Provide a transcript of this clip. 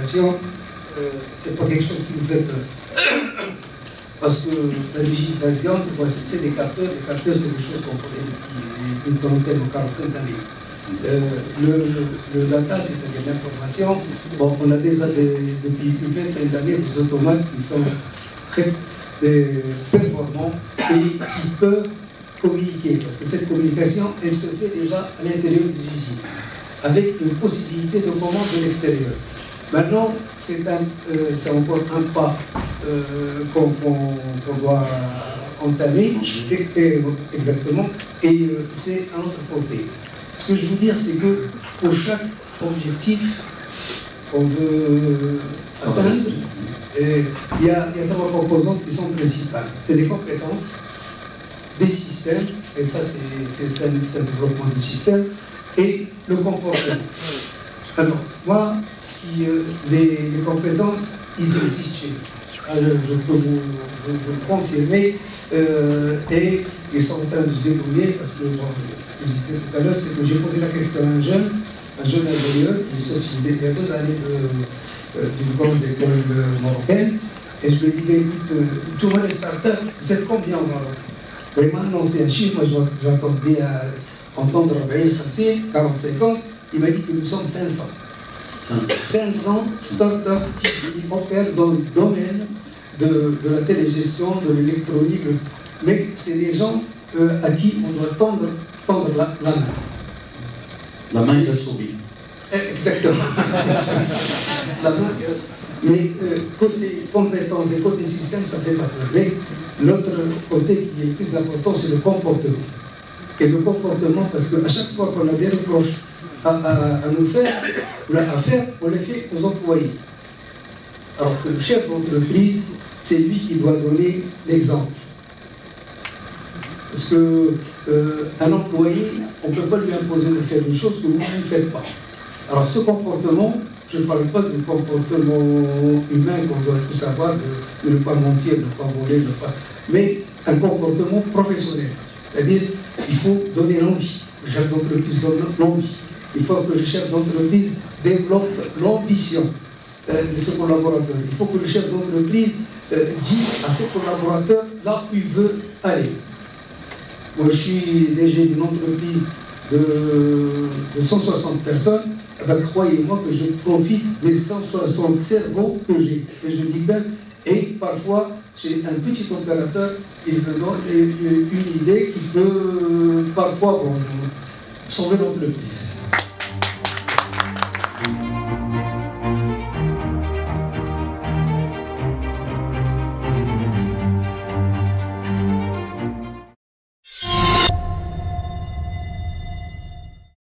digitalisation, c'est pas quelque chose qui nous fait peur. Parce que la digitalisation, c'est des capteurs. Les capteurs, c'est des choses qu'on connaît depuis une trentaine ou quarantaine d'années. Le data, c'est-à-dire l'information. Bon, on a déjà depuis une vingtaine d'années des automates qui sont très performants et qui peuvent communiquer. Parce que cette communication, elle se fait déjà à l'intérieur du usine, avec une possibilité de commande de l'extérieur. Maintenant, c'est encore un pas qu'on doit entamer, exactement, et c'est à notre côté. Ce que je veux dire, c'est que pour chaque objectif qu'on veut atteindre, il y a trois composantes qui sont principales. C'est des compétences, des systèmes, et ça c'est un développement du système, et le comportement. Alors, moi, si les compétences, ils existent chez nous. Je peux vous le confirmer, et ils sont en train de se débrouiller, parce que bon, ce que je disais tout à l'heure, c'est que j'ai posé la question à un jeune ingénieur, il est sorti il y a 2 années d'une grande école marocaine, et je lui ai dit, écoute, tout le monde est startup, vous êtes combien au Maroc? Ben, maintenant, c'est un chiffre, moi j'entends bien entendre 40, 50, il m'a dit que nous sommes 500. 500 startups qui opèrent dans le domaine de la télégestion, de l'électronique, mais c'est des gens à qui on doit tendre la main. La main est sauvée. Exactement. La main est sauvée. Mais côté compétences et côté système, ça ne fait pas peur. Mais l'autre côté qui est le plus important, c'est le comportement. Et le comportement, parce qu'à chaque fois qu'on a des reproches à nous faire, ou à faire, on les fait aux employés. Alors que le chef d'entreprise, c'est lui qui doit donner l'exemple. Parce qu'un employé, on ne peut pas lui imposer de faire une chose que vous ne faites pas. Alors ce comportement, je ne parle pas du comportement humain qu'on doit tous savoir, de ne pas mentir, de ne pas voler, mais un comportement professionnel. C'est-à-dire, il faut donner l'envie. Le chef d'entreprise donne l'envie. Il faut que le chef d'entreprise développe l'ambition de ses collaborateurs. Il faut que le chef d'entreprise dise à ses collaborateurs là où il veut aller. Moi, je suis DG d'une entreprise de 160 personnes. Eh bien, croyez-moi que je profite des 160 cerveaux que j'ai. Et je dis bien, et parfois, chez un petit opérateur, il me donne une idée qui peut parfois sauver l'entreprise.